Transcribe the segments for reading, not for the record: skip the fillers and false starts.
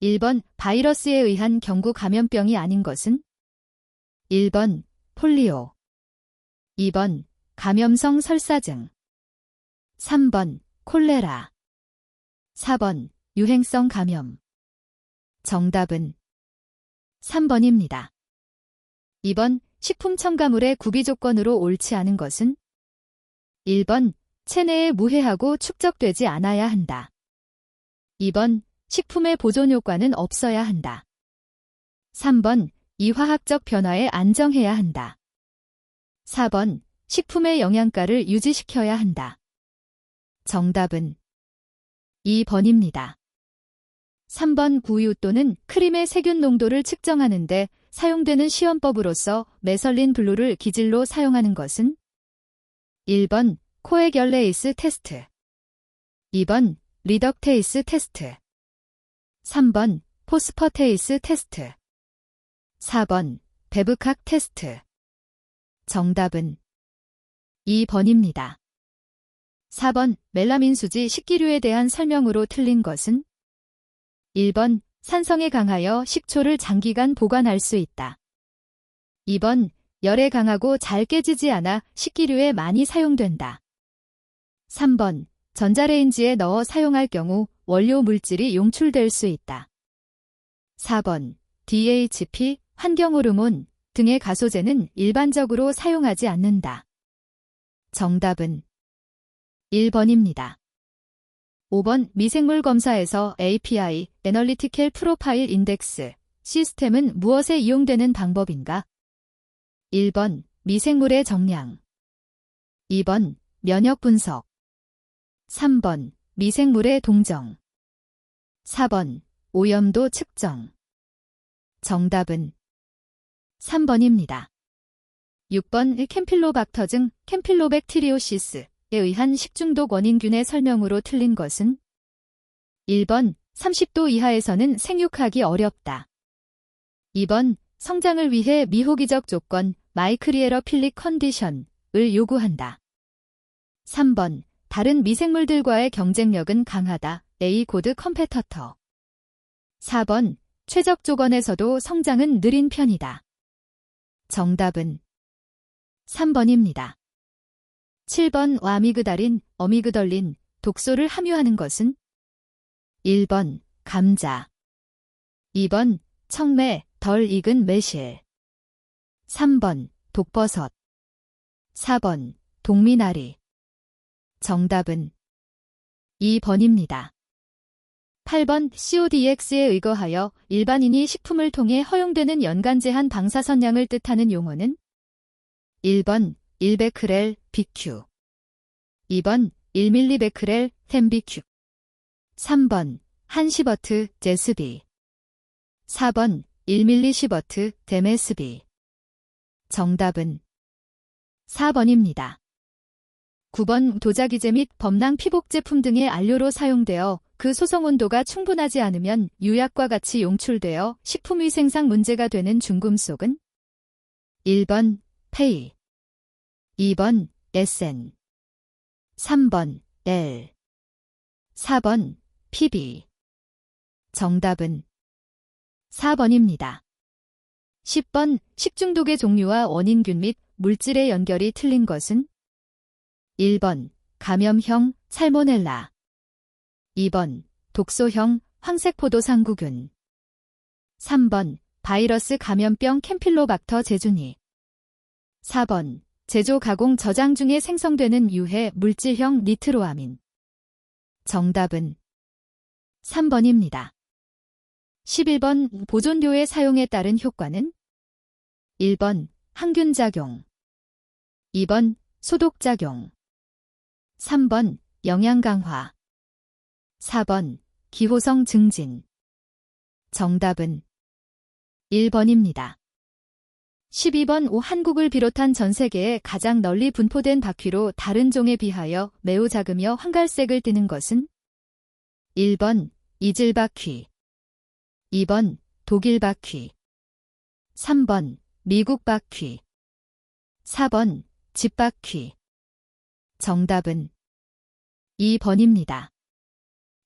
1번 바이러스에 의한 경구 감염병이 아닌 것은? 1번 폴리오, 2번 감염성 설사증, 3번 콜레라, 4번 유행성 감염. 정답은 3번입니다. 2번 식품 첨가물의 구비 조건으로 옳지 않은 것은? 1번 체내에 무해하고 축적되지 않아야 한다. 2번 식품의 보존 효과는 없어야 한다. 3번 이 화학적 변화에 안정해야 한다. 4번 식품의 영양가를 유지시켜야 한다. 정답은 2번입니다. 3번 우유 또는 크림의 세균 농도를 측정하는 데 사용되는 시험법으로서 메설린 블루를 기질로 사용하는 것은? 1번 코에결레이스 테스트, 2번 리덕테이스 테스트, 3번 포스퍼테이스 테스트, 4번 베브칵 테스트. 정답은 2번입니다. 4번 멜라민 수지 식기류에 대한 설명으로 틀린 것은? 1번 산성에 강하여 식초를 장기간 보관할 수 있다. 2번 열에 강하고 잘 깨지지 않아 식기류에 많이 사용된다. 3번 전자레인지에 넣어 사용할 경우 원료 물질이 용출될 수 있다. 4번 DHP, 환경호르몬 등의 가소제는 일반적으로 사용하지 않는다. 정답은 1번입니다. 5번 미생물 검사에서 API, 애널리티컬 프로파일 인덱스, 시스템은 무엇에 이용되는 방법인가? 1번 미생물의 정량, 2번 면역 분석, 3번 미생물의 동정, 4번 오염도 측정. 정답은 3번입니다. 6번 캠필로박터증 캠필로백티리오시스에 의한 식중독 원인균의 설명으로 틀린 것은? 1번 30도 이하에서는 생육하기 어렵다. 2번 성장을 위해 미호기적 조건 마이크리에러필릭 컨디션을 요구한다. 3번 다른 미생물들과의 경쟁력은 강하다. A 고드 컴페터터. 4번 최적 조건에서도 성장은 느린 편이다. 정답은 3번입니다. 7번 와미그달린, 어미그덜린, 독소를 함유하는 것은? 1번 감자, 2번 청매, 덜 익은 매실, 3번 독버섯, 4번 동미나리. 정답은 2번입니다. 8번 CODX에 의거하여 일반인이 식품을 통해 허용되는 연간 제한 방사선량을 뜻하는 용어는? 1번 1베크렐 BQ, 2번 1밀리베크렐 템비큐, 3번 한시버트 제스비, 4번 1밀리시버트 데메스비. 정답은 4번입니다. 9번 도자기제 및 범랑 피복 제품 등의 안료로 사용되어 그 소성 온도가 충분하지 않으면 유약과 같이 용출되어 식품위생상 문제가 되는 중금속은? 1번 페이, 2번 SN, 3번 L, 4번 PB. 정답은 4번입니다. 10번 식중독의 종류와 원인균 및 물질의 연결이 틀린 것은? 1번 감염형 살모넬라, 2번 독소형 황색포도상구균, 3번 바이러스 감염병 캠필로박터 제주니, 4번 제조 가공 저장 중에 생성되는 유해 물질형 니트로아민. 정답은 3번입니다. 11번 보존료의 사용에 따른 효과는? 1번 항균작용, 2번 소독작용, 3번 영양 강화, 4번 기호성 증진. 정답은 1번입니다. 12번 한국을 비롯한 전 세계에 가장 널리 분포된 바퀴로 다른 종에 비하여 매우 작으며 황갈색을 띠는 것은? 1번 이질바퀴, 2번 독일바퀴, 3번 미국바퀴, 4번 집바퀴. 정답은 2번입니다.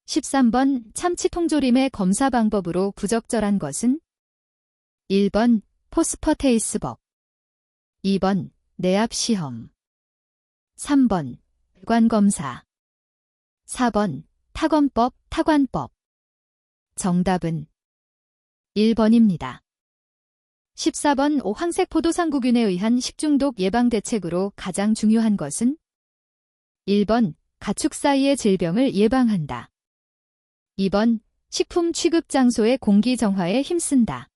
13번 참치 통조림의 검사 방법으로 부적절한 것은 1번 포스퍼테이스법 2번 내압 시험 3번 관검사 4번 타검법 타관법 정답은 1번입니다. 14번 황색 포도상구균에 의한 식중독 예방 대책으로 가장 중요한 것은 1번 가축 사이의 질병을 예방한다. 2번 식품 취급 장소의 공기 정화에 힘쓴다.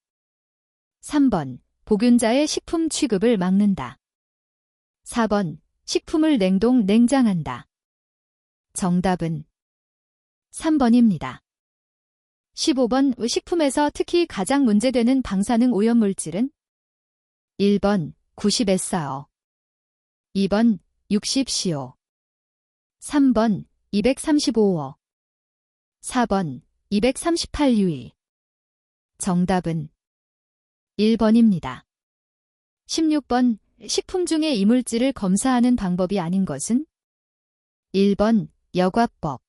3번 보균자의 식품 취급을 막는다. 4번 식품을 냉장한다. 정답은 3번입니다. 15번 식품에서 특히 가장 문제되는 방사능 오염물질은 1번 90SO 2번 60CO 3번 235호 4번 238유이 정답은 1번입니다. 16번 식품 중에 이물질을 검사하는 방법이 아닌 것은 1번 여과법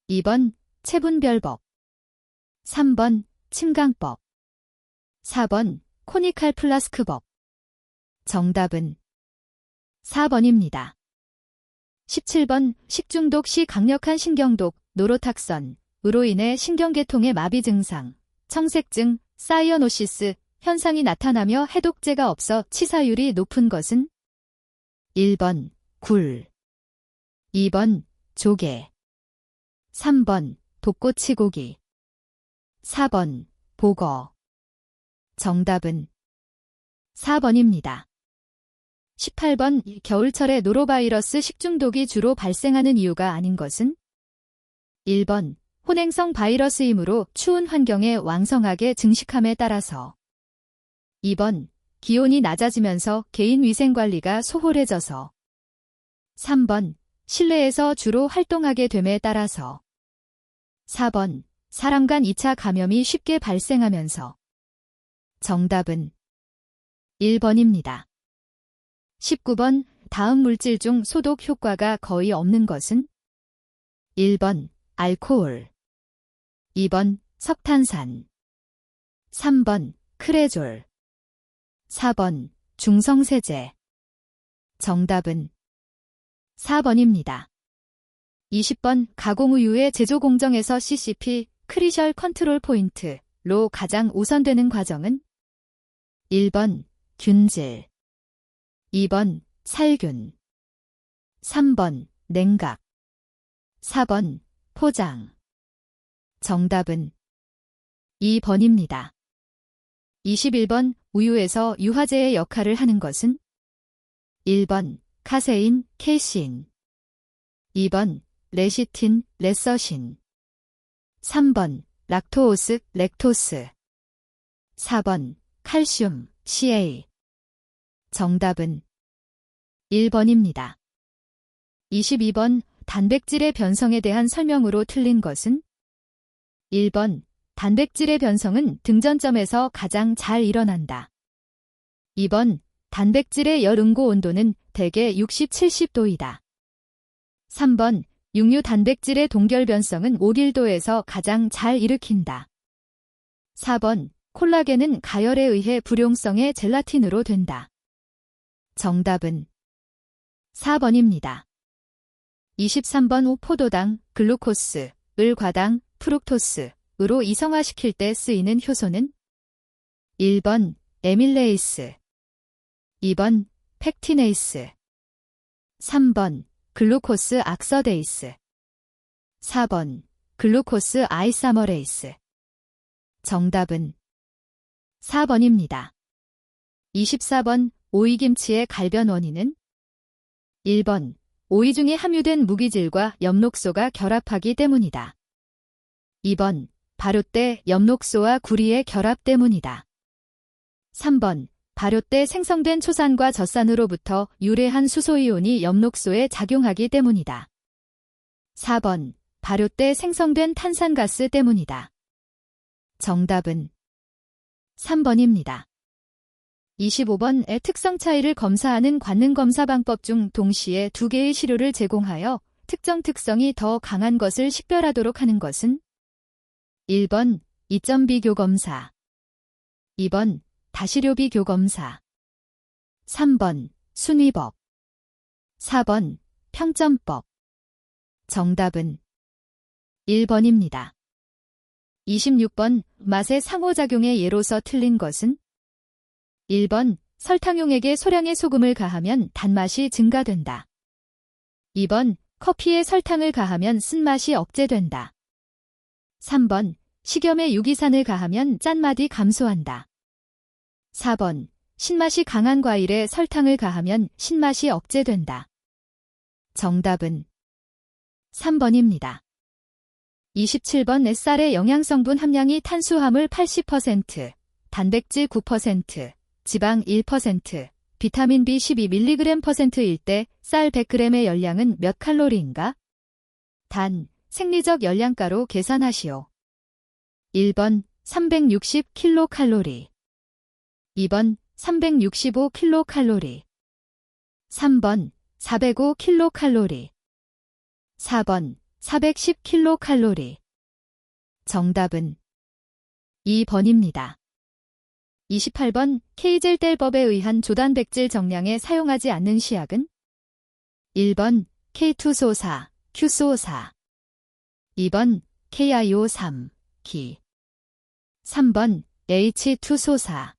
2번 체분별법 3번 침강법 4번 코니칼 플라스크법 정답은 4번입니다. 17번 식중독 시 강력한 신경독 노로탁선으로 인해 신경계통의 마비 증상, 청색증, 사이어노시스 현상이 나타나며 해독제가 없어 치사율이 높은 것은 1번 굴 2번 조개 3번 독고치고기 4번 보거 정답은 4번입니다. 18번 겨울철에 노로바이러스 식중독이 주로 발생하는 이유가 아닌 것은 1번 혼행성 바이러스이므로 추운 환경에 왕성하게 증식함에 따라서 2번 기온이 낮아지면서 개인 위생관리가 소홀해져서 3번 실내에서 주로 활동하게 됨에 따라서 4번 사람 간 2차 감염이 쉽게 발생하면서 정답은 1번입니다. 19번 다음 물질 중 소독 효과가 거의 없는 것은 1번 알코올 2번 석탄산 3번 크레졸 4번 중성세제 정답은 4번입니다. 20번 가공우유의 제조 공정에서 CCP 크리셜 컨트롤 포인트로 가장 우선되는 과정은 1번 균질 2번 살균 3번 냉각 4번 포장 정답은 2번입니다. 21번 우유에서 유화제의 역할을 하는 것은 1번 카세인, 케이신 2번 레시틴, 레서신 3번 락토오스, 렉토스 4번 칼슘, CA 정답은 1번입니다. 22번 단백질의 변성에 대한 설명으로 틀린 것은 1번 단백질의 변성은 등전점에서 가장 잘 일어난다. 2번 단백질의 열 응고 온도는 대개 60, 70도이다. 3번 육류 단백질의 동결 변성은 5, 1도에서 가장 잘 일으킨다. 4번 콜라겐은 가열에 의해 불용성의 젤라틴으로 된다. 정답은 4번입니다. 23번 포도당, 글루코스, 을과당, 프룩토스로 이성화시킬 때 쓰이는 효소는 1번 에밀레이스 2번 팩티네이스 3번 글루코스 악서데이스 4번 글루코스 아이사머레이스 정답은 4번입니다. 24번 오이김치의 갈변 원인은 1번 오이 중에 함유된 무기질과 엽록소가 결합하기 때문이다. 2번 발효 때 엽록소와 구리의 결합 때문이다. 3번 발효 때 생성된 초산과 젖산으로부터 유래한 수소이온이 엽록소에 작용하기 때문이다. 4번 발효 때 생성된 탄산가스 때문이다. 정답은 3번입니다. 25번의 특성 차이를 검사하는 관능 검사 방법 중 동시에 두 개의 시료를 제공하여 특정 특성이 더 강한 것을 식별하도록 하는 것은 1번 2점 비교검사, 2번 다시료 비교검사, 3번 순위법, 4번 평점법. 정답은 1번입니다. 26번 맛의 상호작용의 예로서 틀린 것은 1번 설탕용액에 소량의 소금을 가하면 단맛이 증가된다. 2번 커피에 설탕을 가하면 쓴맛이 억제된다. 3번 식염에 유기산을 가하면 짠맛이 감소한다. 4번 신맛이 강한 과일에 설탕을 가하면 신맛이 억제된다. 정답은 3번입니다. 27번 햇살의 영양성분 함량이 탄수화물 80%, 단백질 9%, 지방 1%, 비타민 B 12mg%일 때 쌀 100g의 열량은 몇 칼로리인가? 단, 생리적 열량가로 계산하시오. 1번 360kcal, 2번 365kcal, 3번 405kcal, 4번 410kcal. 정답은 2번입니다. 28번 케이젤델법에 의한 조단백질 정량에 사용하지 않는 시약은 1번 K2소사, Q소사, 2번 KIO3, 기, 3번 H2소사,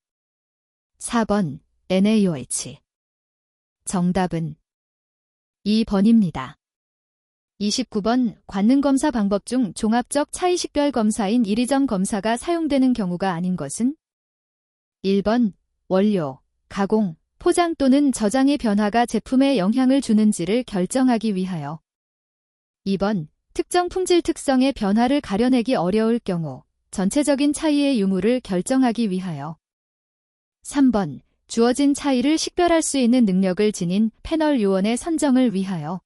4번 NaOH. 정답은 2번입니다. 29번 관능검사 방법 중 종합적 차이식별 검사인 이리점 검사가 사용되는 경우가 아닌 것은 1번 원료, 가공, 포장 또는 저장의 변화가 제품에 영향을 주는지를 결정하기 위하여 2번 특정 품질 특성의 변화를 가려내기 어려울 경우 전체적인 차이의 유무를 결정하기 위하여 3번 주어진 차이를 식별할 수 있는 능력을 지닌 패널 요원의 선정을 위하여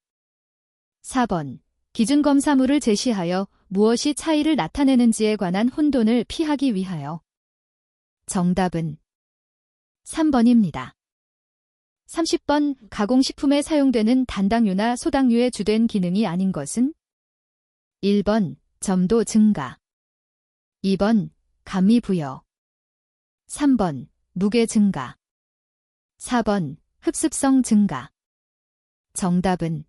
4번 기준검사물을 제시하여 무엇이 차이를 나타내는지에 관한 혼돈을 피하기 위하여. 정답은 3번입니다. 30번 가공식품에 사용되는 단당류나 소당류의 주된 기능이 아닌 것은 1번 점도 증가, 2번 감미 부여, 3번 무게 증가, 4번 흡습성 증가. 정답은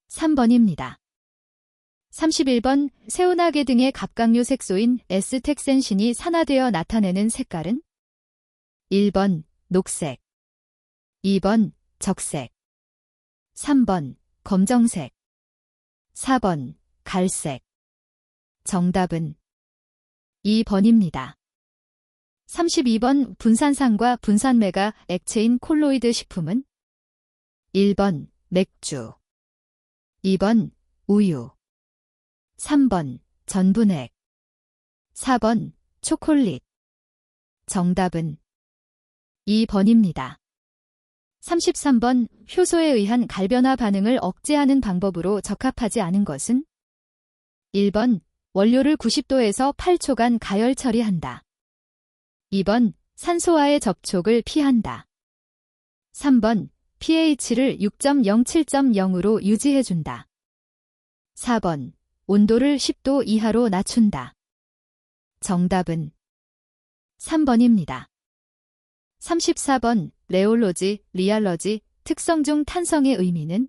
3번입니다. 31번 새우나게 등의 갑각류 색소인 S텍센신이 산화되어 나타내는 색깔은 1번 녹색, 2번 적색, 3번 검정색, 4번 갈색. 정답은 2번입니다. 32번 분산산과 분산매가 액체인 콜로이드 식품은 1번 맥주, 2번 우유, 3번 전분액, 4번 초콜릿. 정답은 2번입니다. 33번 효소에 의한 갈변화 반응을 억제하는 방법으로 적합하지 않은 것은 1번 원료를 90도에서 8초간 가열 처리한다. 2번 산소와의 접촉을 피한다. 3번 pH를 6.0-7.0으로 유지해준다. 4번 온도를 10도 이하로 낮춘다. 정답은 3번입니다. 34번 레올로지, 리알러지, 특성 중 탄성의 의미는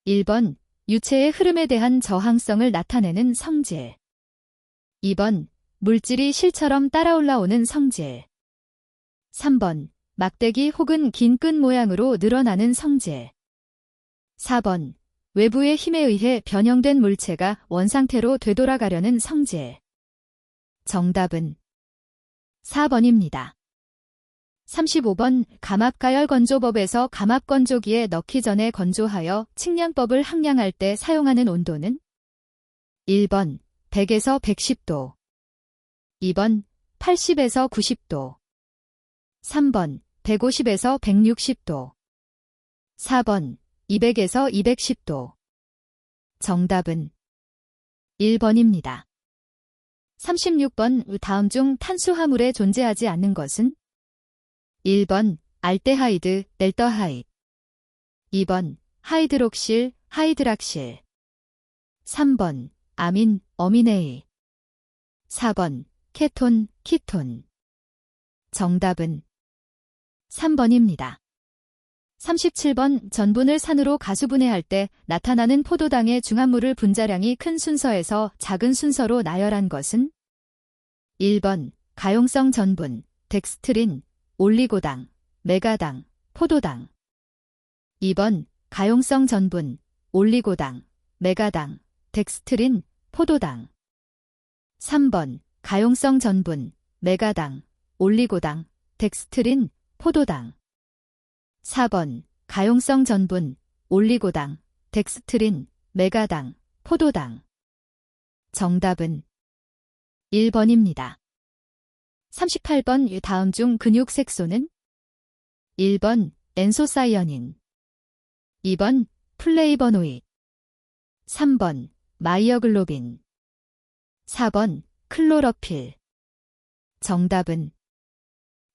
1번 유체의 흐름에 대한 저항성을 나타내는 성질, 2번 물질이 실처럼 따라올라오는 성질, 3번 막대기 혹은 긴 끈 모양으로 늘어나는 성질, 4번 외부의 힘에 의해 변형된 물체가 원상태로 되돌아가려는 성질. 정답은 4번입니다. 35번 감압가열건조법에서 감압건조기에 넣기 전에 건조하여 측량법을 항량할 때 사용하는 온도는 1번 100에서 110도, 2번 80에서 90도, 3번 150에서 160도, 4번 200에서 210도. 정답은 1번입니다. 36번 다음 중 탄수화물에 존재하지 않는 것은 1번 알데하이드, 델더하이드, 2번 하이드록실, 하이드락실. 3번 아민, 어미네이. 4번 케톤, 키톤. 정답은 3번입니다. 37번 전분을 산으로 가수분해할 때 나타나는 포도당의 중함물을 분자량이 큰 순서에서 작은 순서로 나열한 것은 1번 가용성 전분, 덱스트린, 올리고당, 메가당, 포도당. 2번 가용성 전분, 올리고당, 메가당, 덱스트린, 포도당. 3번 가용성 전분, 메가당, 올리고당, 덱스트린, 포도당. 4번 가용성 전분, 올리고당, 덱스트린, 메가당, 포도당. 정답은 1번입니다. 38번 다음 중 근육 색소는 1번 엔소사이어닌, 2번 플레이버노이드, 3번 마이어글로빈, 4번 클로로필. 정답은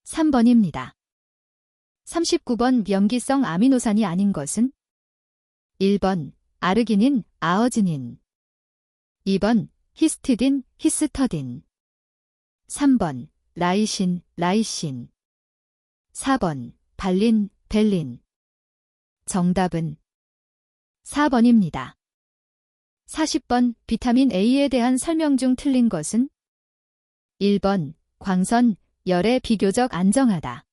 3번입니다. 39번 염기성 아미노산이 아닌 것은 1번 아르기닌, 아어지닌, 2번 히스티딘, 히스터딘, 3번 라이신, 라이신, 4번 발린, 벨린. 정답은 4번입니다. 40번 비타민 A에 대한 설명 중 틀린 것은 1번 광선, 열에 비교적 안정하다.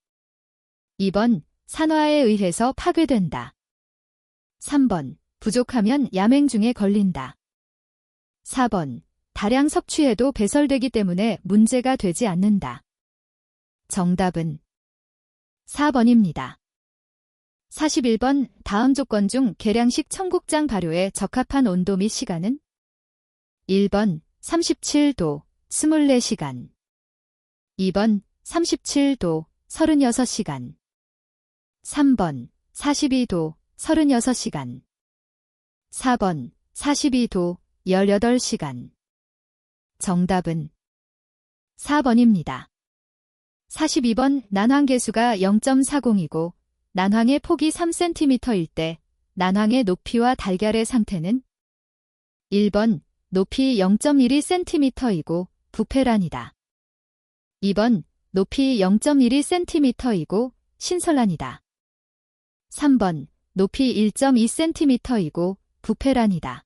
2번 산화에 의해서 파괴된다. 3번 부족하면 야맹중에 걸린다. 4번 다량 섭취해도 배설되기 때문에 문제가 되지 않는다. 정답은 4번입니다. 41번 다음 조건 중 계량식 청국장 발효에 적합한 온도 및 시간은 1번 37도 24시간, 2번 37도 36시간, 3번 42도 36시간, 4번 42도 18시간. 정답은 4번입니다. 42번 난황계수가 0.40이고 난황의 폭이 3cm일 때 난황의 높이와 달걀의 상태는 1번 높이 0.12cm이고 부패란이다. 2번 높이 0.12cm이고 신설란이다. 3번 높이 1.2cm이고 부패란이다.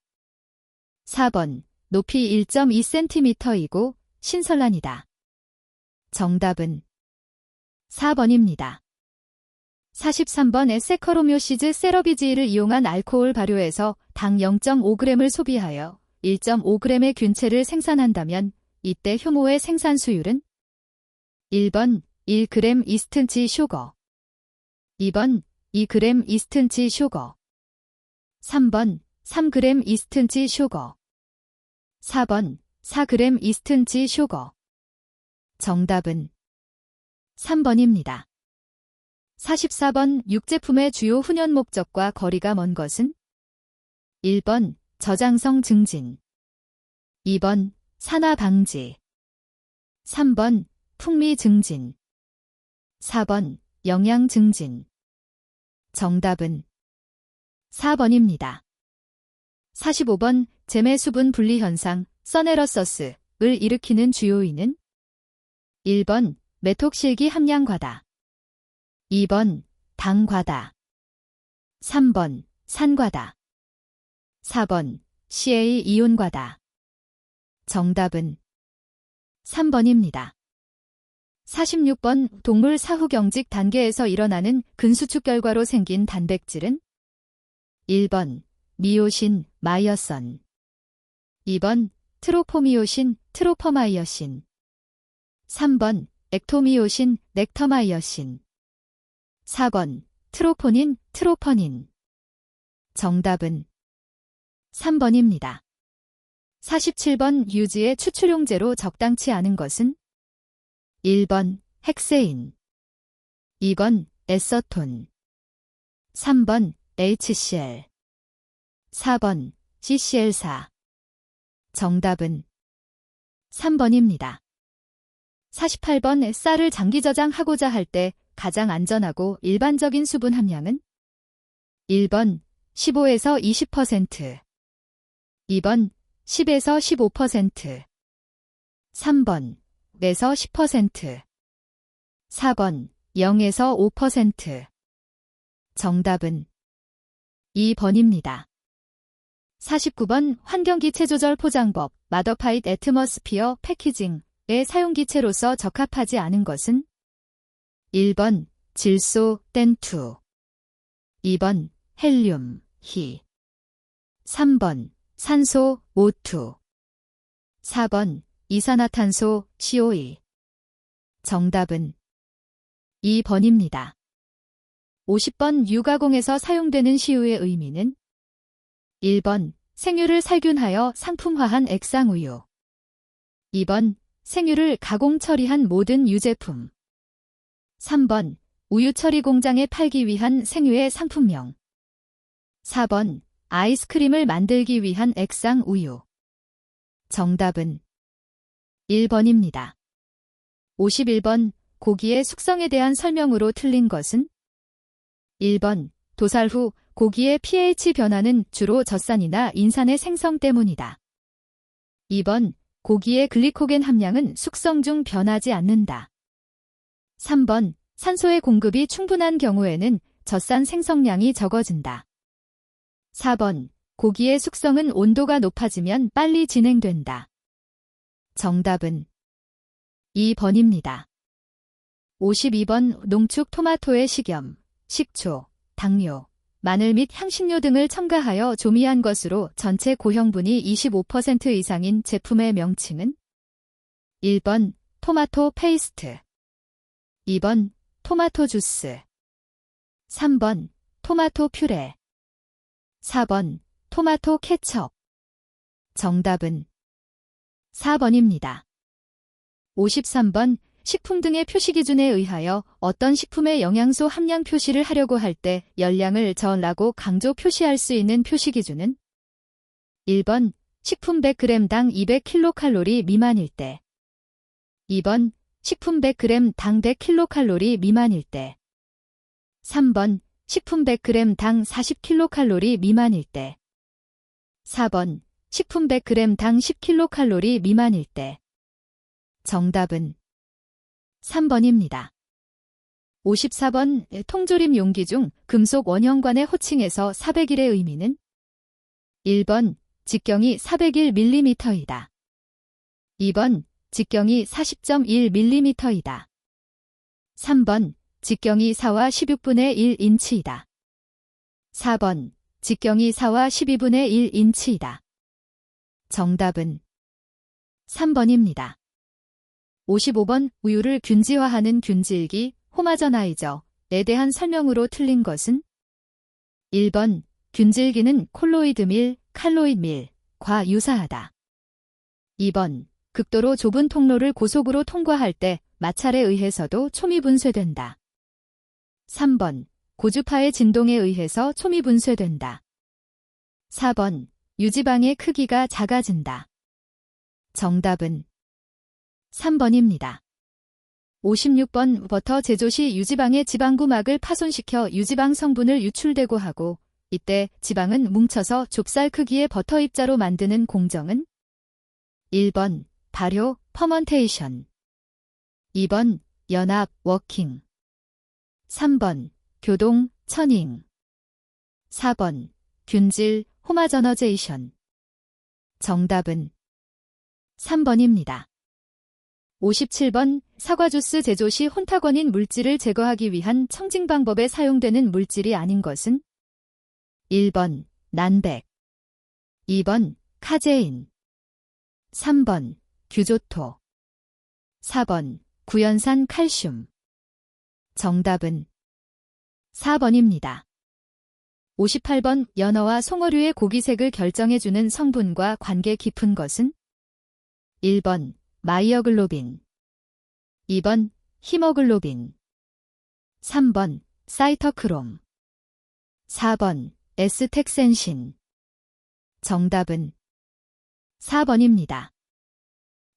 4번 높이 1.2cm이고 신설란이다. 정답은 4번입니다. 43번 에세커로미오시즈 세러비지를 이용한 알코올 발효에서 당 0.5g을 소비하여 1.5g의 균체를 생산한다면 이때 효모의 생산 수율은 1번 1g 이스턴치 슈거, 2번 2g 이스턴치 슈거, 3번 3g 이스턴치 슈거, 4번 4g 이스턴치 슈거. 정답은 3번입니다. 44번 육제품의 주요 훈연 목적과 거리가 먼 것은 1번 저장성 증진, 2번 산화 방지, 3번 풍미 증진, 4번 영양 증진. 정답은 4번입니다. 45번 잼의 수분 분리 현상 서네러서스를 일으키는 주요인은 1번 메톡실기 함량 과다, 2번 당 과다, 3번 산 과다, 4번 CA 이온 과다. 정답은 3번입니다. 46번 동물 사후경직 단계에서 일어나는 근수축 결과로 생긴 단백질은 1번 미오신, 마이어선, 2번 트로포미오신, 트로퍼마이어신, 3번 액토미오신, 넥터마이어신, 4번 트로포닌, 트로퍼닌. 정답은 3번입니다. 47번 유지의 추출용제로 적당치 않은 것은 1번 헥세인, 2번 에서톤, 3번 HCl, 4번 CCl4. 정답은 3번입니다. 48번 쌀을 장기 저장하고자 할 때 가장 안전하고 일반적인 수분 함량은 1번 15에서 20%. 2번 10에서 15%. 3번 5에서 10%. 4번 0에서 5%. 정답은 2번입니다. 49번 환경기체 조절 포장법 마더파이트 애트머스피어 패키징의 사용기체로서 적합하지 않은 것은 1번 질소 땐2. 2번 헬륨 히. 3번 산소 O2. 4번 이산화탄소 CO2. 정답은 2번입니다. 50번 유가공에서 사용되는 시우의 의미는 1번 생유를 살균하여 상품화한 액상우유. 2번 생유를 가공 처리한 모든 유제품. 3번 우유 처리 공장에 팔기 위한 생유의 상품명. 4번 아이스크림을 만들기 위한 액상우유. 정답은 1번입니다. 51번 고기의 숙성에 대한 설명으로 틀린 것은 1번 도살 후 고기의 pH 변화는 주로 젖산이나 인산의 생성 때문이다. 2번 고기의 글리코겐 함량은 숙성 중 변하지 않는다. 3번 산소의 공급이 충분한 경우에는 젖산 생성량이 적어진다. 4번 고기의 숙성은 온도가 높아지면 빨리 진행된다. 정답은 2번입니다. 52번 농축 토마토의 식염, 식초, 당뇨, 마늘 및 향신료 등을 첨가하여 조미한 것으로 전체 고형분이 25% 이상인 제품의 명칭은 1번 토마토 페이스트. 2번 토마토 주스. 3번 토마토 퓨레. 4번 토마토 케첩. 정답은 4번입니다. 53번 식품 등의 표시 기준에 의하여 어떤 식품의 영양소 함량 표시를 하려고 할 때 열량을 저라고 강조 표시할 수 있는 표시 기준은 1번 식품 100g당 200kcal 미만일 때. 2번 식품 100g당 100kcal 미만일 때. 3번 식품 100g당 40kcal 미만일 때. 4번 식품 100g당 10kcal 미만일 때. 정답은 3번입니다. 54번 통조림 용기 중 금속 원형관의 호칭에서 401의 의미는 1번 직경이 401mm이다. 2번 직경이 40.1mm이다. 3번 직경이 4와 16분의 1인치이다. 4번 직경이 4와 12분의 1인치이다. 정답은 3번입니다. 55번 우유를 균질화하는 균질기 호마저나이저에 대한 설명으로 틀린 것은 1번 균질기는 콜로이드 밀, 칼로이드 밀과 유사하다. 2번 극도로 좁은 통로를 고속으로 통과할 때 마찰에 의해서도 촘이 분쇄된다. 3번 고주파의 진동에 의해서 촘이 분쇄된다. 4번 유지방의 크기가 작아진다. 정답은 3번입니다. 56번 버터 제조 시 유지방의 지방구막을 파손시켜 유지방 성분을 유출되고 하고 이때 지방은 뭉쳐서 좁쌀 크기의 버터 입자로 만드는 공정은 1번 발효 퍼먼테이션. 2번 연합 워킹. 3번 교동 처닝. 4번 균질 호마저너제이션. 정답은 3번입니다. 57번 사과주스 제조 시 혼탁원인 물질을 제거하기 위한 청진 방법에 사용되는 물질이 아닌 것은 1번 난백. 2번 카제인. 3번 규조토. 4번 구연산 칼슘. 정답은 4번입니다. 58번 연어와 송어류의 고기색을 결정해주는 성분과 관계 깊은 것은 1번 마이어글로빈. 2번 히모글로빈. 3번 사이터크롬. 4번 에스텍센신. 정답은 4번입니다.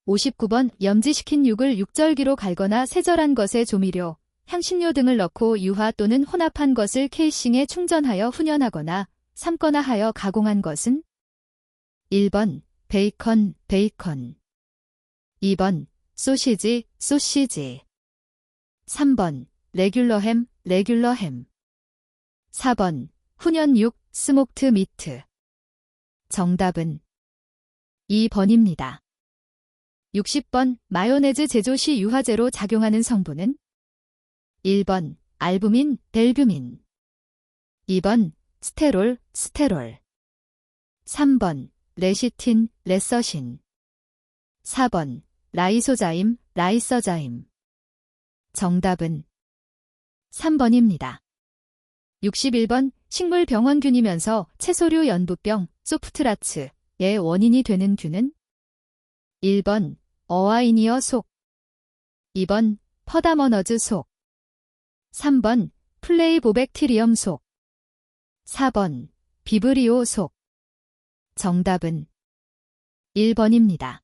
59번 염지시킨 육을 육절기로 갈거나 세절한 것에 조미료, 향신료 등을 넣고 유화 또는 혼합한 것을 케이싱에 충전하여 훈연하거나 삶거나 하여 가공한 것은? 1번 베이컨, 베이컨. 2번 소시지, 소시지. 3번 레귤러 햄, 레귤러 햄. 4번 훈연육, 스모크드 미트. 정답은 2번입니다. 60번 마요네즈 제조 시 유화제로 작용하는 성분은? 1번 알부민, 델뷰민. 2번 스테롤, 스테롤. 3번 레시틴, 레서신. 4번 라이소자임, 라이서자임. 정답은 3번입니다. 61번 식물병원균이면서 채소류 연부병, 소프트라츠의 원인이 되는 균은? 1번 어와이니어 속. 2번 퍼다머너즈 속. 3번 플레이보백티리엄 속. 4번 비브리오 속. 정답은 1번입니다.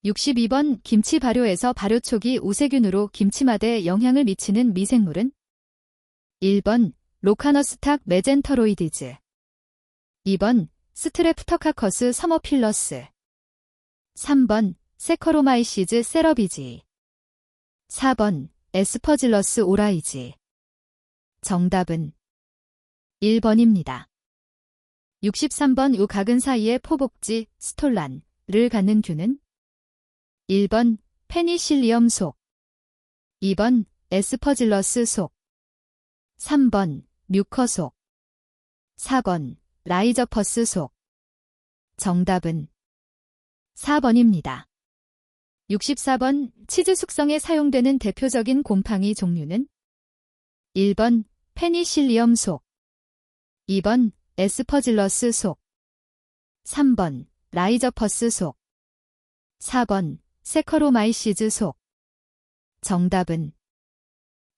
62번 김치 발효에서 발효초기 우세균으로 김치맛에 영향을 미치는 미생물은? 1번 로카너스탁 메젠터로이디즈. 2번 스트레프터카커스 서머필러스. 3번 세커로마이시즈 세러비지. 4번 에스퍼질러스 오라이지. 정답은 1번입니다. 63번 우각은 사이의 포복지, 스톨란을 갖는 균은? 1번 페니실리엄 속. 2번 에스퍼질러스 속. 3번 뮤커 속. 4번 라이저퍼스 속. 정답은 4번입니다. 64번 치즈 숙성에 사용되는 대표적인 곰팡이 종류는? 1번 페니실리엄 속. 2번 에스퍼질러스 속. 3번 라이저퍼스 속. 4번 세커로마이시즈 속. 정답은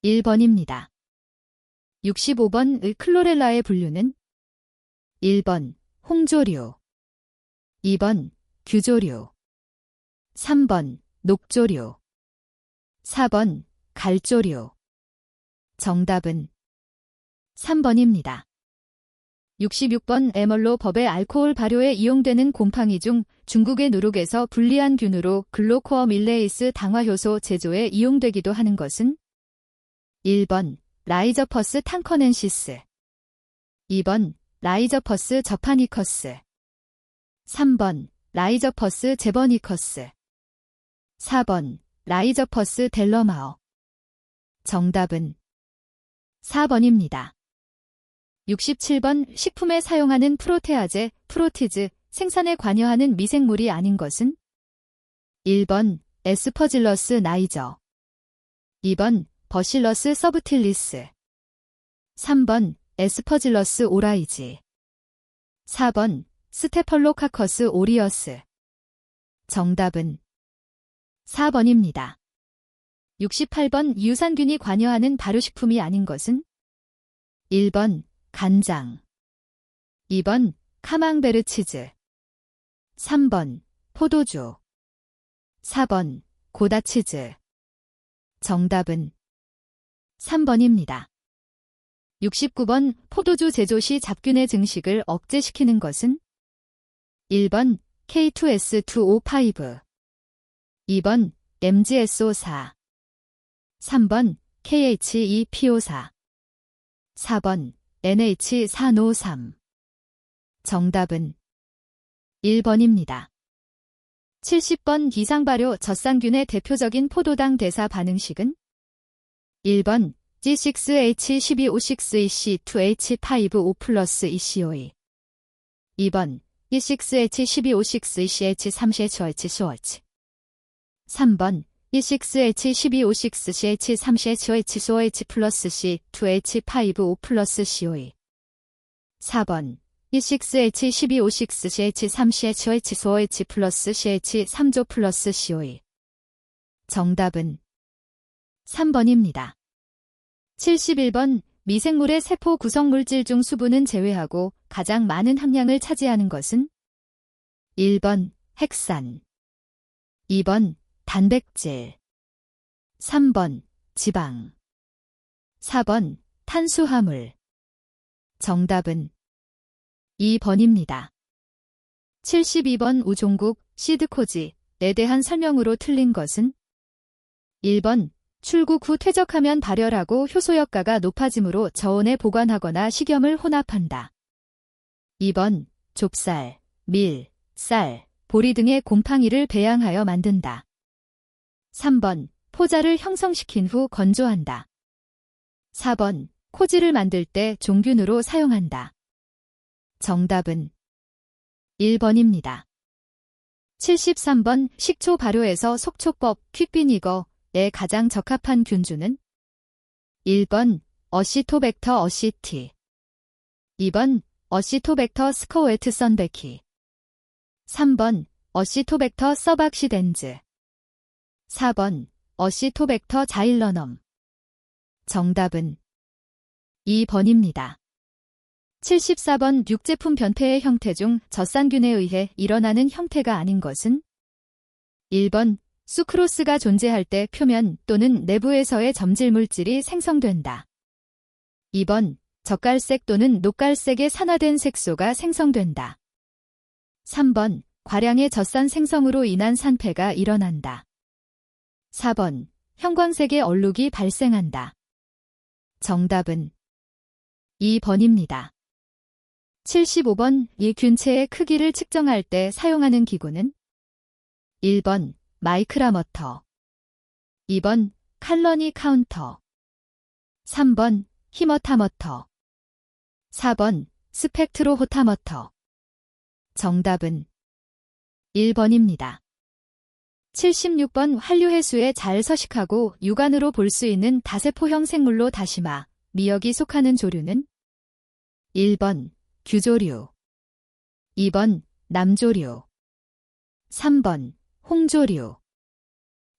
1번입니다. 65번 클로렐라의 분류는? 1번 홍조류. 2번 규조류. 3번 녹조류. 4번 갈조류. 정답은 3번입니다. 66번 에멀로 법의 알코올 발효에 이용되는 곰팡이 중 중국의 누룩에서 분리한 균으로 글로코어밀레이스 당화효소 제조에 이용되기도 하는 것은? 1번 라이저퍼스 탕커넨시스. 2번 라이저퍼스 저파니커스. 3번 라이저퍼스 제버니커스. 4번 라이저퍼스 델러마어. 정답은 4번입니다. 67번 식품에 사용하는 프로테아제, 프로티즈, 생산에 관여하는 미생물이 아닌 것은? 1번 에스퍼질러스 나이저. 2번 버실러스 서브틸리스. 3번 에스퍼질러스 오라이지. 4번 스테펄로카커스 오리어스. 정답은 4번입니다. 68번 유산균이 관여하는 발효식품이 아닌 것은? 1번 간장. 2번 카망베르치즈. 3번 포도주. 4번 고다치즈. 정답은 3번입니다. 69번 포도주 제조 시 잡균의 증식을 억제시키는 것은? 1번 K2S2O5. 2번 MgSO4. 3번 KHEPO4. 4번 NH4NO3. 정답은 1번입니다. 70번 기상발효 젖산균의 대표적인 포도당 대사 반응식은? 1번 G6H12O6EC2H5O 플러스 ECOE. 2번 E6H12O6ECH3CHOH. 3번 E6H12O6CH3CHOH 플러스 C2H5O 플러스 COE. 4번 E6H12O6CH3CHOH 플러스 CH3조 플러스 COE. 정답은 3번입니다. 71번 미생물의 세포 구성물질 중 수분은 제외하고 가장 많은 함량을 차지하는 것은? 1번 핵산. 2번 단백질. 3번 지방. 4번 탄수화물. 정답은 2번입니다. 72번 우종국 시드코지에 대한 설명으로 틀린 것은 1번 출국 후 퇴적하면 발열하고 효소 효과가 높아지므로 저온에 보관하거나 식염을 혼합한다. 2번 좁쌀, 밀, 쌀, 보리 등의 곰팡이를 배양하여 만든다. 3번 포자를 형성시킨 후 건조한다. 4번 코지를 만들 때 종균으로 사용한다. 정답은 1번입니다. 73번 식초 발효에서 속초법 퀵비니거에 가장 적합한 균주는 1번 어시토벡터 어시티 2번 어시토벡터 스코웨트 선베키 3번 어시토벡터 서박시덴즈 4번 어시토벡터 자일러넘 정답은 2번입니다. 74번 육제품 변폐의 형태 중 젖산균에 의해 일어나는 형태가 아닌 것은 1번 수크로스가 존재할 때 표면 또는 내부에서의 점질 물질이 생성된다. 2번 젓갈색 또는 녹갈색의 산화된 색소가 생성된다. 3번 과량의 젖산 생성으로 인한 산패가 일어난다. 4번 형광색의 얼룩이 발생한다. 정답은 2번입니다. 75번 이 균체의 크기를 측정할 때 사용하는 기구는 1번 마이크라머터 2번 칼러니 카운터 3번 히머타머터 4번 스펙트로호타머터 정답은 1번입니다. 76번 한류해수에 잘 서식하고 육안으로 볼 수 있는 다세포형 생물로 다시마, 미역이 속하는 조류는 1번 규조류 2번 남조류 3번 홍조류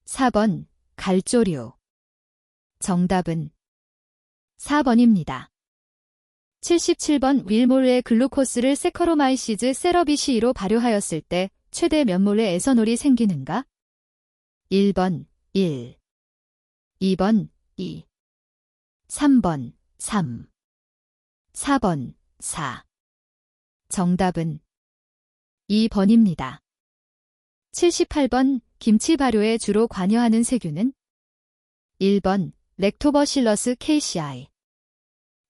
4번 갈조류 정답은 4번입니다. 77번 윌몰의 글루코스를 세커로마이시즈 세러비시로 발효하였을 때 최대 몇 몰의 에서놀이 생기는가? 1번 1 2번 2 3번 3 4번 4 정답은 2번입니다. 78번 김치 발효에 주로 관여하는 세균은 1번 렉토버실러스 케이시아이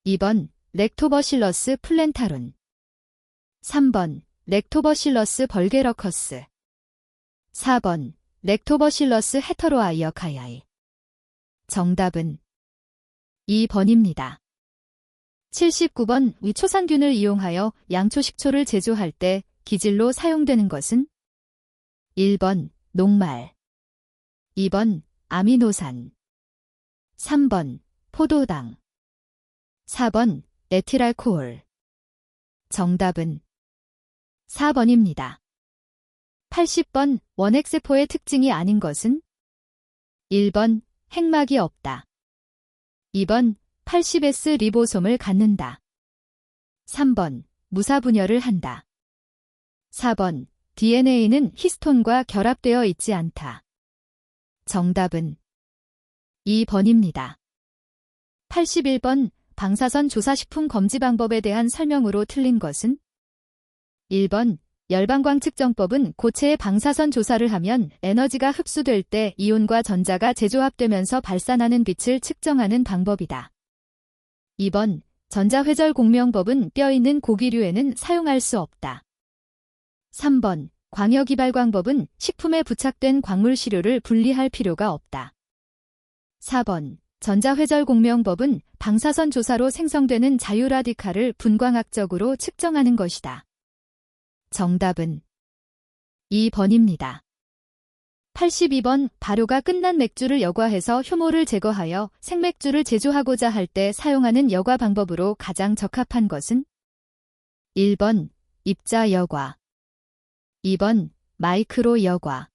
2번 렉토버실러스 플랜타룬 3번 렉토버실러스 벌게러커스 4번 렉토버실러스 헤터로아이어카이아이 정답은 2번입니다. 79번 위초산균을 이용하여 양초식초를 제조할 때 기질로 사용되는 것은 1번 녹말 2번 아미노산 3번 포도당 4번 에틸알코올 정답은 4번입니다. 80번 원핵세포의 특징이 아닌 것은 1번 핵막이 없다 2번 80S 리보솜을 갖는다 3번 무사분열을 한다 4번 DNA는 히스톤과 결합되어 있지 않다 정답은 2번입니다. 81번 방사선 조사식품 검지 방법에 대한 설명으로 틀린 것은 1번 열방광 측정법은 고체의 방사선 조사를 하면 에너지가 흡수될 때 이온과 전자가 재조합되면서 발산하는 빛을 측정하는 방법이다. 2번 전자회절 공명법은 뼈 있는 고기류에는 사용할 수 없다. 3번 광역이발광법은 식품에 부착된 광물 시료를 분리할 필요가 없다. 4번 전자회절 공명법은 방사선 조사로 생성되는 자유라디칼을 분광학적으로 측정하는 것이다. 정답은 2번입니다. 82번 발효가 끝난 맥주를 여과해서 효모를 제거하여 생맥주를 제조하고자 할 때 사용하는 여과 방법으로 가장 적합한 것은 1번 입자 여과 2번 마이크로 여과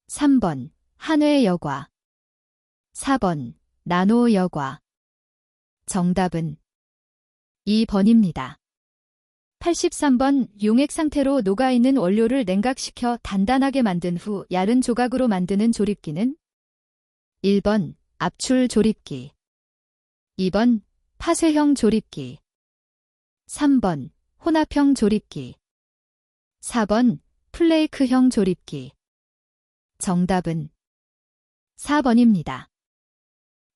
3번 한회 여과 4번 나노 여과 정답은 2번입니다. 83번 용액 상태로 녹아있는 원료를 냉각시켜 단단하게 만든 후 얇은 조각으로 만드는 조립기는 1번 압출 조립기 2번 파쇄형 조립기 3번 혼합형 조립기. 4번 플레이크형 조립기. 정답은 4번입니다.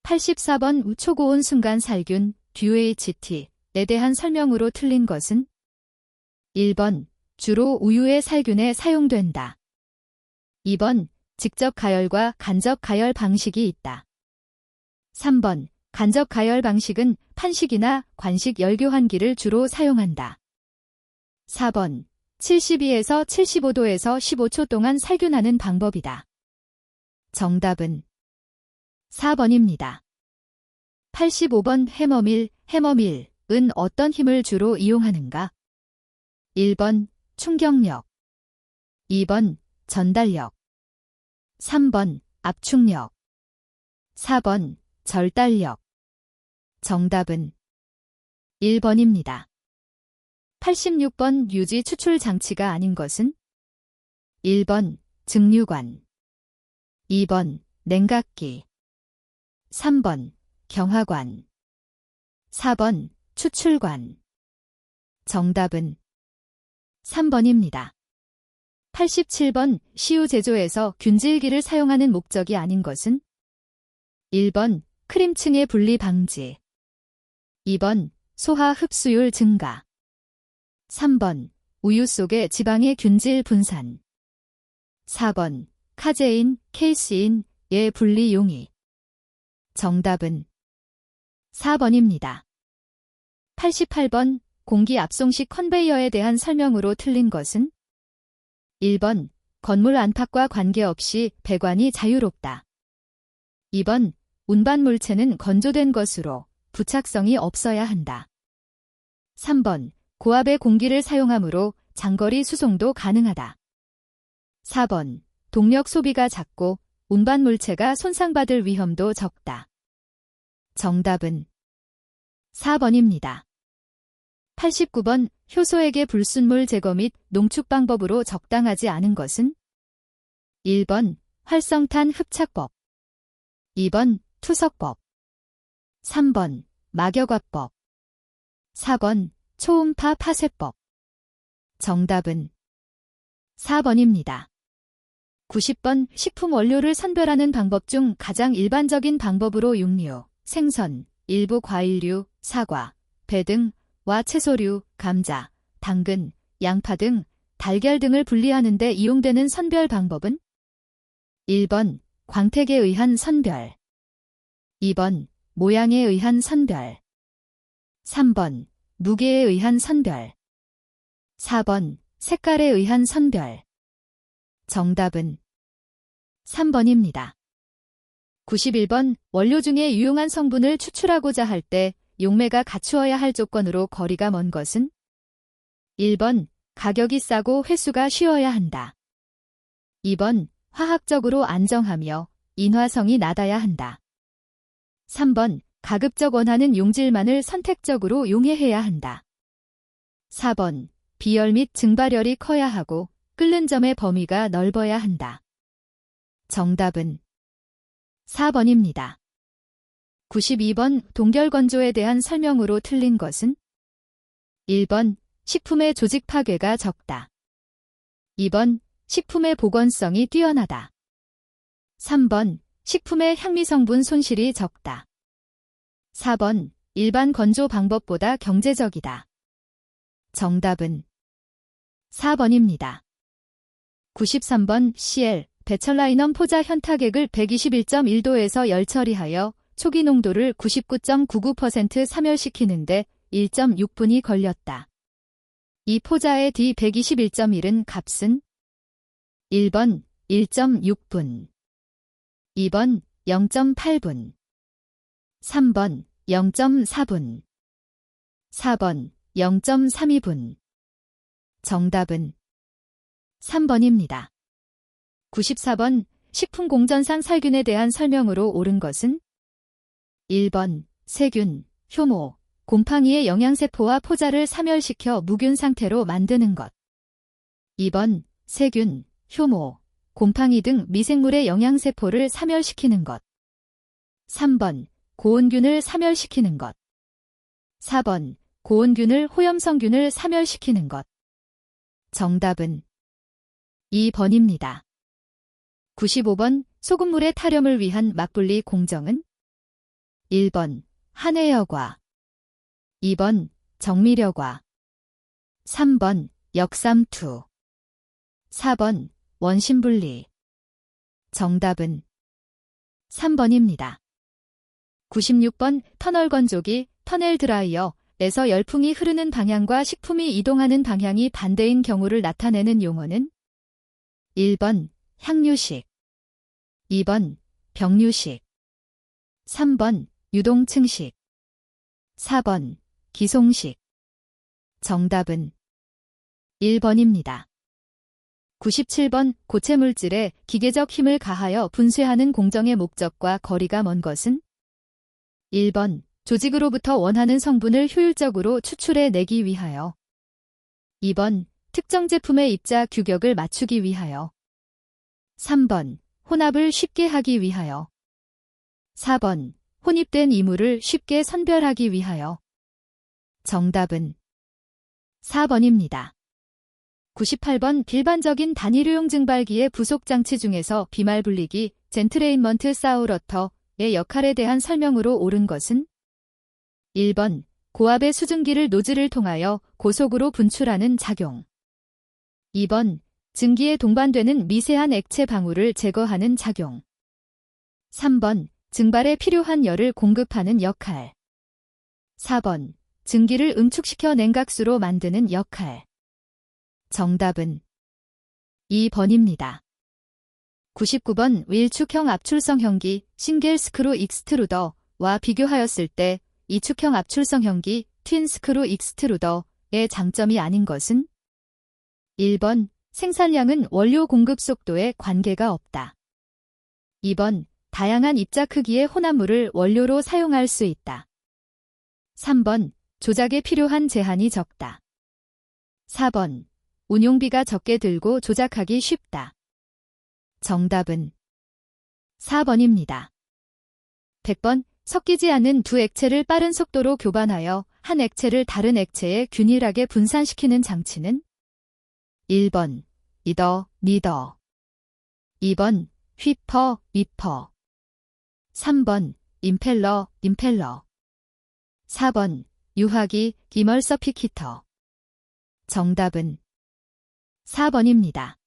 84번 우초고온 순간 살균 DHT에 대한 설명으로 틀린 것은 1번 주로 우유의 살균에 사용된다. 2번 직접 가열과 간접 가열 방식이 있다. 3번 간접 가열 방식은 판식이나 관식 열교환기를 주로 사용한다. 4번 72에서 75도에서 15초 동안 살균하는 방법이다. 정답은 4번입니다. 85번 해머밀은 어떤 힘을 주로 이용하는가? 1번 충격력, 2번 전달력, 3번 압축력, 4번 절달력. 정답은 1번입니다. 86번 유지 추출 장치가 아닌 것은 1번 증류관, 2번 냉각기, 3번 경화관, 4번 추출관. 정답은 3번입니다. 87번 시우 제조에서 균질기를 사용하는 목적이 아닌 것은 1번 크림층의 분리 방지, 2번 소화 흡수율 증가, 3번 우유 속의 지방의 균질 분산, 4번 카제인, 케이스인의 분리 용이. 정답은 4번입니다. 88번 공기 압송식 컨베이어에 대한 설명으로 틀린 것은 1번 건물 안팎과 관계없이 배관이 자유롭다. 2번 운반 물체는 건조된 것으로 부착성이 없어야 한다. 3번 고압의 공기를 사용하므로 장거리 수송도 가능하다. 4번 동력 소비가 작고 운반 물체가 손상받을 위험도 적다. 정답은 4번입니다. 89번 효소액의 불순물 제거 및 농축 방법으로 적당하지 않은 것은 1번 활성탄 흡착법, 2번 투석법, 3번 막여과법, 4번 초음파 파쇄법. 정답은 4번입니다. 90번 식품 원료를 선별하는 방법 중 가장 일반적인 방법으로 육류, 생선, 일부 과일류, 사과, 배 등와 채소류, 감자, 당근, 양파 등 달걀 등을 분리하는 데 이용되는 선별 방법은 1번 광택에 의한 선별, 2번 모양에 의한 선별, 3번 무게에 의한 선별, 4번 색깔에 의한 선별. 정답은 3번입니다. 91번 원료 중에 유용한 성분을 추출하고자 할 때 용매가 갖추어야 할 조건으로 거리가 먼 것은 1번 가격이 싸고 회수가 쉬워야 한다. 2번 화학적으로 안정하며 인화성이 낮아야 한다. 3번 가급적 원하는 용질만을 선택적으로 용해해야 한다. 4번 비열 및 증발열이 커야 하고 끓는 점의 범위가 넓어야 한다. 정답은 4번입니다. 92번 동결건조에 대한 설명으로 틀린 것은 1번 식품의 조직 파괴가 적다. 2번 식품의 보건성이 뛰어나다. 3번 식품의 향미성분 손실이 적다. 4번 일반 건조 방법보다 경제적이다. 정답은 4번입니다. 93번 CL 베철라이넘 포자 현타객을 121.1도에서 열 처리하여 초기 농도를 99.99% 사멸시키는데 1.6분이 걸렸다. 이 포자의 D121.1은 값은 1번 1.6분, 2번 0.8분, 3번 0.4분, 4번 0.32분. 정답은 3번입니다. 94번 식품 공전상 살균에 대한 설명으로 옳은 것은 1번 세균, 효모, 곰팡이의 영양세포와 포자를 사멸시켜 무균 상태로 만드는 것. 2번 세균, 효모, 곰팡이 등 미생물의 영양세포를 사멸시키는 것. 3번 고온균을 사멸시키는 것. 4번 고온균을 호염성균을 사멸시키는 것. 정답은 2번입니다. 95번 소금물의 탈염을 위한 막분리 공정은 1번 한해여과, 2번 정미려과, 3번 역삼투, 4번 원심분리. 정답은 3번입니다. 96번 터널 건조기, 터널 드라이어에서 열풍이 흐르는 방향과 식품이 이동하는 방향이 반대인 경우를 나타내는 용어는 1번 향유식, 2번 병유식, 3번 유동층식, 4번 기송식. 정답은 1번입니다. 97번 고체물질에 기계적 힘을 가하여 분쇄하는 공정의 목적과 거리가 먼 것은 1번 조직으로부터 원하는 성분을 효율적으로 추출해 내기 위하여, 2번 특정 제품의 입자 규격을 맞추기 위하여, 3번 혼합을 쉽게 하기 위하여, 4번 혼입된 이물을 쉽게 선별하기 위하여. 정답은 4번입니다. 98번 일반적인 단일유용 증발기의 부속장치 중에서 비말 분리기, 젠트레인먼트 사우러터의 역할에 대한 설명으로 옳은 것은 1번 고압의 수증기를 노즐을 통하여 고속으로 분출하는 작용, 2번 증기에 동반되는 미세한 액체 방울을 제거하는 작용, 3번 증발에 필요한 열을 공급하는 역할, 4번 증기를 응축시켜 냉각수로 만드는 역할. 정답은 2번입니다. 99번 일축형 압출성형기 싱글 스크루 익스트루더와 비교하였을 때 이축형 압출성형기 튠 스크루 익스트루더의 장점이 아닌 것은 1번 생산량은 원료 공급 속도에 관계가 없다. 2번 다양한 입자 크기의 혼합물을 원료로 사용할 수 있다. 3번 조작에 필요한 제한이 적다. 4번 운용비가 적게 들고 조작하기 쉽다. 정답은 4번입니다. 100번 섞이지 않은 두 액체를 빠른 속도로 교반하여 한 액체를 다른 액체에 균일하게 분산시키는 장치는 1번 이더, 니더, 2번 휘퍼, 위퍼, 3번 임펠러, 임펠러, 4번 유화기, 이멀서피키터. 정답은 4번입니다.